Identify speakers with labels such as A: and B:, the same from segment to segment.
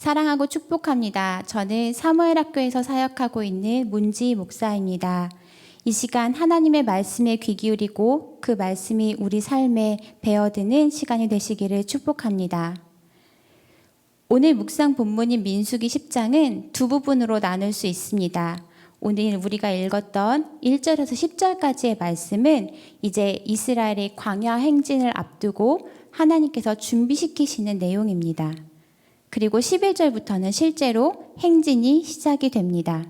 A: 사랑하고 축복합니다. 저는 사무엘 학교에서 사역하고 있는 문지 목사입니다. 이 시간 하나님의 말씀에 귀 기울이고 그 말씀이 우리 삶에 배어드는 시간이 되시기를 축복합니다. 오늘 묵상 본문인 민수기 10장은 두 부분으로 나눌 수 있습니다. 오늘 우리가 읽었던 1절에서 10절까지의 말씀은 이제 이스라엘의 광야 행진을 앞두고 하나님께서 준비시키시는 내용입니다. 그리고 11절부터는 실제로 행진이 시작이 됩니다.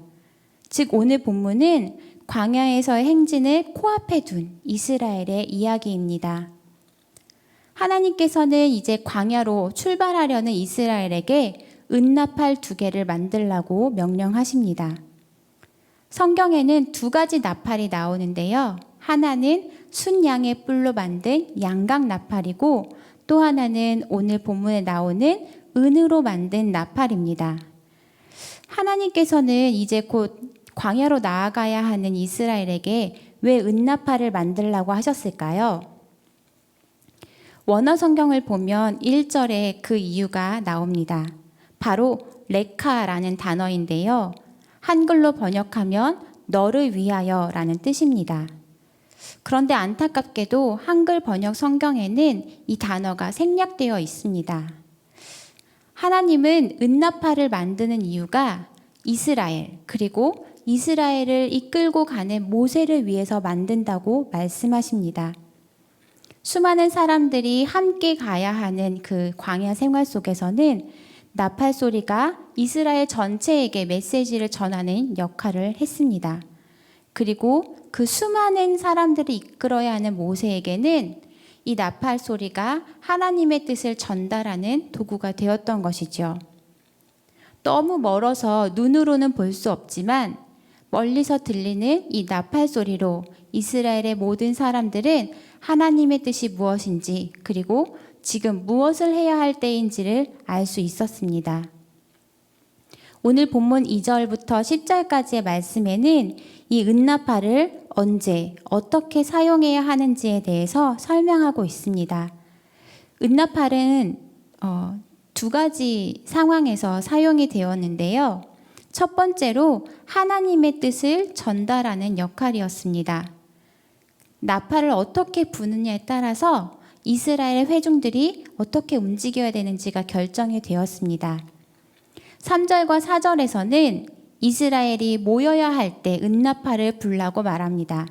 A: 즉 오늘 본문은 광야에서의 행진을 코앞에 둔 이스라엘의 이야기입니다. 하나님께서는 이제 광야로 출발하려는 이스라엘에게 은나팔 2개를 만들라고 명령하십니다. 성경에는 2가지 나팔이 나오는데요. 하나는 순양의 뿔로 만든 양각 나팔이고 또 하나는 오늘 본문에 나오는 은으로 만든 나팔입니다. 하나님께서는 이제 곧 광야로 나아가야 하는 이스라엘에게 왜 은나팔을 만들라고 하셨을까요? 원어 성경을 보면 1절에 그 이유가 나옵니다. 바로 레카라는 단어인데요. 한글로 번역하면 너를 위하여 라는 뜻입니다. 그런데 안타깝게도 한글 번역 성경에는 이 단어가 생략되어 있습니다. 하나님은 은나팔을 만드는 이유가 이스라엘 그리고 이스라엘을 이끌고 가는 모세를 위해서 만든다고 말씀하십니다. 수많은 사람들이 함께 가야 하는 그 광야 생활 속에서는 나팔 소리가 이스라엘 전체에게 메시지를 전하는 역할을 했습니다. 그리고 그 수많은 사람들을 이끌어야 하는 모세에게는 이 나팔 소리가 하나님의 뜻을 전달하는 도구가 되었던 것이죠. 너무 멀어서 눈으로는 볼 수 없지만 멀리서 들리는 이 나팔 소리로 이스라엘의 모든 사람들은 하나님의 뜻이 무엇인지 그리고 지금 무엇을 해야 할 때인지를 알 수 있었습니다. 오늘 본문 2절부터 10절까지의 말씀에는 이 은나팔을 언제 어떻게 사용해야 하는지에 대해서 설명하고 있습니다. 은나팔은 2가지 상황에서 사용이 되었는데요. 첫 번째로 하나님의 뜻을 전달하는 역할이었습니다. 나팔을 어떻게 부느냐에 따라서 이스라엘 회중들이 어떻게 움직여야 되는지가 결정이 되었습니다. 3절과 4절에서는 이스라엘이 모여야 할 때 은나팔을 불라고 말합니다.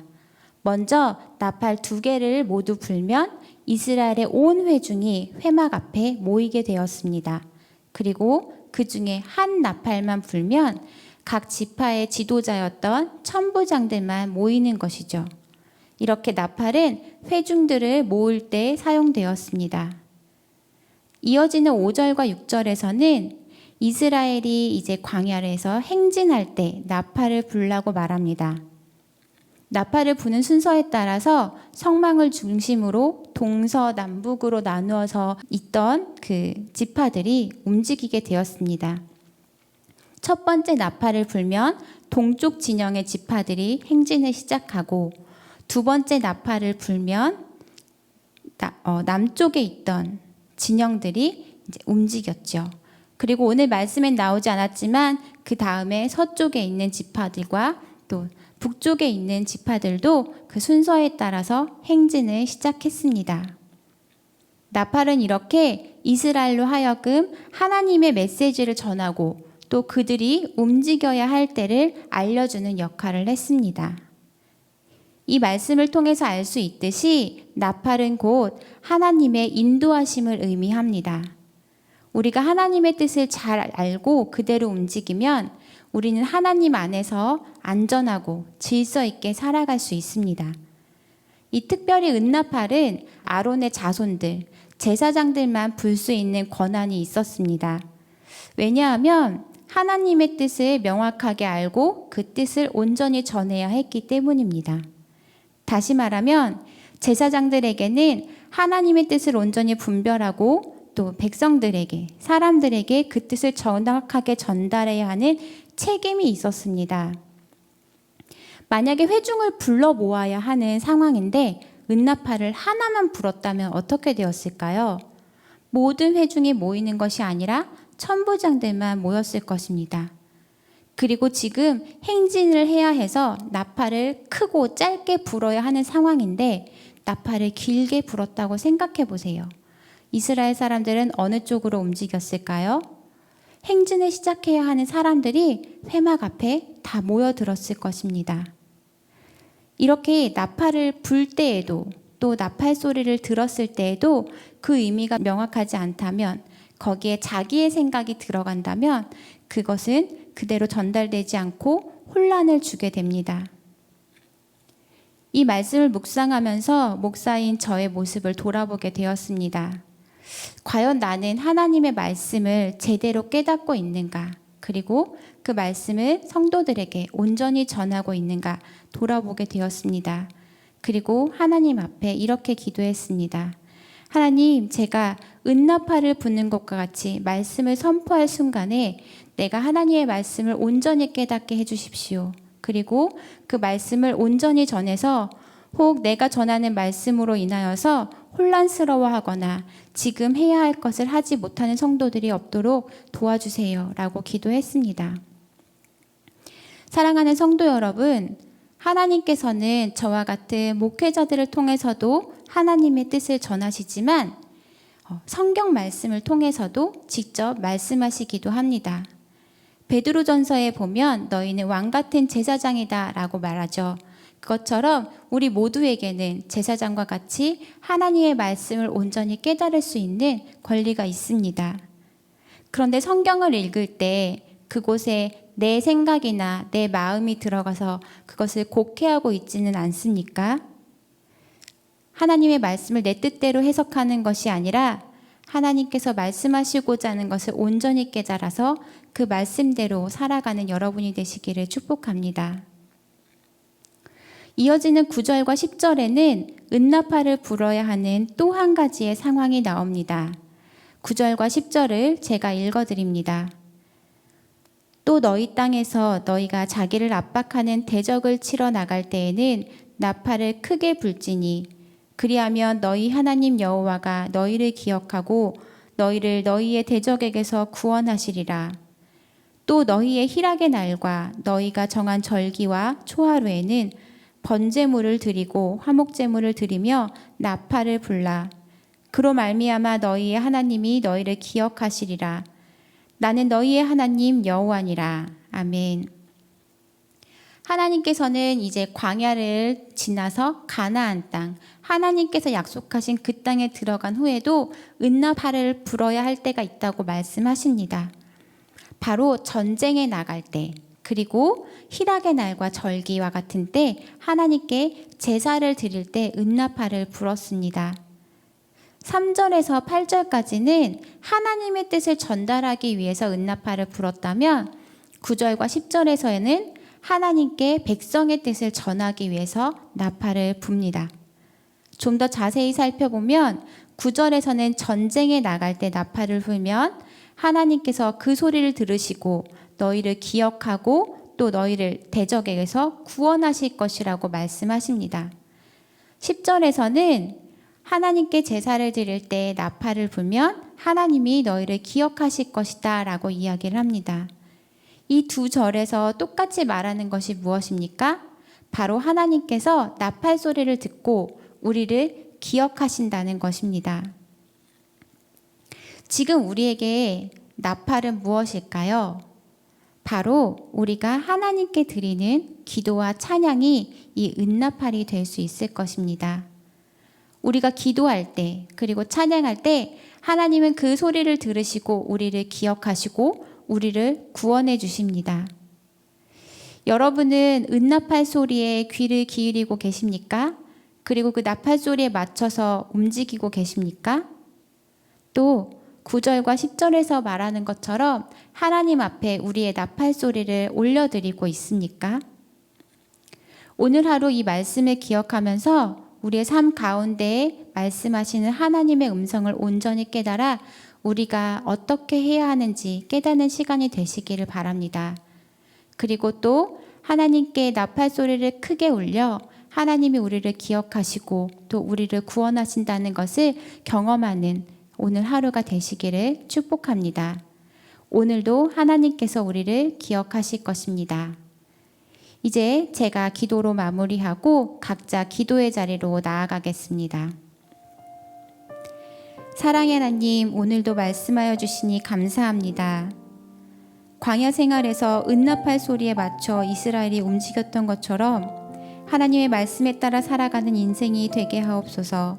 A: 먼저 나팔 2개를 모두 불면 이스라엘의 온 회중이 회막 앞에 모이게 되었습니다. 그리고 그 중에 한 나팔만 불면 각 지파의 지도자였던 천부장들만 모이는 것이죠. 이렇게 나팔은 회중들을 모을 때 사용되었습니다. 이어지는 5절과 6절에서는 이스라엘이 이제 광야에서 행진할 때 나팔을 불라고 말합니다. 나팔을 부는 순서에 따라서 성망을 중심으로 동서남북으로 나누어서 있던 그 지파들이 움직이게 되었습니다. 첫 번째 나팔을 불면 동쪽 진영의 지파들이 행진을 시작하고 두 번째 나팔을 불면 남쪽에 있던 진영들이 이제 움직였죠. 그리고 오늘 말씀엔 나오지 않았지만 그 다음에 서쪽에 있는 지파들과 또 북쪽에 있는 지파들도 그 순서에 따라서 행진을 시작했습니다. 나팔은 이렇게 이스라엘로 하여금 하나님의 메시지를 전하고 또 그들이 움직여야 할 때를 알려주는 역할을 했습니다. 이 말씀을 통해서 알 수 있듯이 나팔은 곧 하나님의 인도하심을 의미합니다. 우리가 하나님의 뜻을 잘 알고 그대로 움직이면 우리는 하나님 안에서 안전하고 질서 있게 살아갈 수 있습니다. 이 특별히 은나팔은 아론의 자손들, 제사장들만 불 수 있는 권한이 있었습니다. 왜냐하면 하나님의 뜻을 명확하게 알고 그 뜻을 온전히 전해야 했기 때문입니다. 다시 말하면 제사장들에게는 하나님의 뜻을 온전히 분별하고 또 백성들에게, 사람들에게 그 뜻을 정확하게 전달해야 하는 책임이 있었습니다. 만약에 회중을 불러 모아야 하는 상황인데 은나팔을 하나만 불었다면 어떻게 되었을까요? 모든 회중이 모이는 것이 아니라 천부장들만 모였을 것입니다. 그리고 지금 행진을 해야 해서 나팔을 크고 짧게 불어야 하는 상황인데 나팔을 길게 불었다고 생각해 보세요. 이스라엘 사람들은 어느 쪽으로 움직였을까요? 행진을 시작해야 하는 사람들이 회막 앞에 다 모여들었을 것입니다. 이렇게 나팔을 불 때에도 또 나팔 소리를 들었을 때에도 그 의미가 명확하지 않다면, 거기에 자기의 생각이 들어간다면 그것은 그대로 전달되지 않고 혼란을 주게 됩니다. 이 말씀을 묵상하면서 목사인 저의 모습을 돌아보게 되었습니다. 과연 나는 하나님의 말씀을 제대로 깨닫고 있는가? 그리고 그 말씀을 성도들에게 온전히 전하고 있는가 돌아보게 되었습니다. 그리고 하나님 앞에 이렇게 기도했습니다. 하나님, 제가 은나팔을 부는 것과 같이 말씀을 선포할 순간에 내가 하나님의 말씀을 온전히 깨닫게 해주십시오. 그리고 그 말씀을 온전히 전해서 혹 내가 전하는 말씀으로 인하여서 혼란스러워하거나 지금 해야 할 것을 하지 못하는 성도들이 없도록 도와주세요 라고 기도했습니다. 사랑하는 성도 여러분, 하나님께서는 저와 같은 목회자들을 통해서도 하나님의 뜻을 전하시지만 성경 말씀을 통해서도 직접 말씀하시기도 합니다. 베드로전서에 보면 너희는 왕같은 제사장이다 라고 말하죠. 그것처럼 우리 모두에게는 제사장과 같이 하나님의 말씀을 온전히 깨달을 수 있는 권리가 있습니다. 그런데 성경을 읽을 때 그곳에 내 생각이나 내 마음이 들어가서 그것을 곡해하고 있지는 않습니까? 하나님의 말씀을 내 뜻대로 해석하는 것이 아니라 하나님께서 말씀하시고자 하는 것을 온전히 깨달아서 그 말씀대로 살아가는 여러분이 되시기를 축복합니다. 이어지는 9절과 10절에는 은나팔을 불어야 하는 또 한 가지의 상황이 나옵니다. 9절과 10절을 제가 읽어드립니다. 또 너희 땅에서 너희가 자기를 압박하는 대적을 치러 나갈 때에는 나팔을 크게 불지니 그리하면 너희 하나님 여호와가 너희를 기억하고 너희를 너희의 대적에게서 구원하시리라. 또 너희의 희락의 날과 너희가 정한 절기와 초하루에는 번제물을 드리고 화목제물을 드리며 나팔을 불라. 그로 말미암아 너희의 하나님이 너희를 기억하시리라. 나는 너희의 하나님 여호와니라. 아멘. 하나님께서는 이제 광야를 지나서 가나안 땅, 하나님께서 약속하신 그 땅에 들어간 후에도 은나팔을 불어야 할 때가 있다고 말씀하십니다. 바로 전쟁에 나갈 때, 그리고 희락의 날과 절기와 같은 때 하나님께 제사를 드릴 때 은나팔을 불었습니다. 3절에서 8절까지는 하나님의 뜻을 전달하기 위해서 은나팔을 불었다면 9절과 10절에서는 하나님께 백성의 뜻을 전하기 위해서 나팔을 붑니다. 좀 더 자세히 살펴보면 9절에서는 전쟁에 나갈 때 나팔을 불면 하나님께서 그 소리를 들으시고 너희를 기억하고 또 너희를 대적에게서 구원하실 것이라고 말씀하십니다. 10절에서는 하나님께 제사를 드릴 때 나팔을 불면 하나님이 너희를 기억하실 것이다 라고 이야기를 합니다. 이 두 절에서 똑같이 말하는 것이 무엇입니까? 바로 하나님께서 나팔 소리를 듣고 우리를 기억하신다는 것입니다. 지금 우리에게 나팔은 무엇일까요? 바로 우리가 하나님께 드리는 기도와 찬양이 이 은나팔이 될 수 있을 것입니다. 우리가 기도할 때 그리고 찬양할 때 하나님은 그 소리를 들으시고 우리를 기억하시고 우리를 구원해 주십니다. 여러분은 은나팔 소리에 귀를 기울이고 계십니까? 그리고 그 나팔 소리에 맞춰서 움직이고 계십니까? 또 9절과 10절에서 말하는 것처럼 하나님 앞에 우리의 나팔 소리를 올려드리고 있습니까? 오늘 하루 이 말씀을 기억하면서 우리의 삶 가운데에 말씀하시는 하나님의 음성을 온전히 깨달아 우리가 어떻게 해야 하는지 깨닫는 시간이 되시기를 바랍니다. 그리고 또 하나님께 나팔 소리를 크게 울려 하나님이 우리를 기억하시고 또 우리를 구원하신다는 것을 경험하는 오늘 하루가 되시기를 축복합니다. 오늘도 하나님께서 우리를 기억하실 것입니다. 이제 제가 기도로 마무리하고 각자 기도의 자리로 나아가겠습니다. 사랑의 하나님, 오늘도 말씀하여 주시니 감사합니다. 광야 생활에서 은나팔 소리에 맞춰 이스라엘이 움직였던 것처럼 하나님의 말씀에 따라 살아가는 인생이 되게 하옵소서.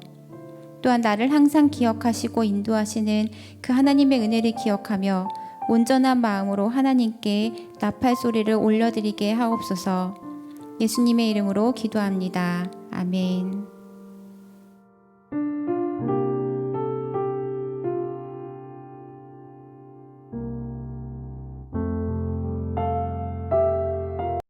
A: 또한 나를 항상 기억하시고 인도하시는 그 하나님의 은혜를 기억하며 온전한 마음으로 하나님께 나팔 소리를 올려드리게 하옵소서. 예수님의 이름으로 기도합니다. 아멘.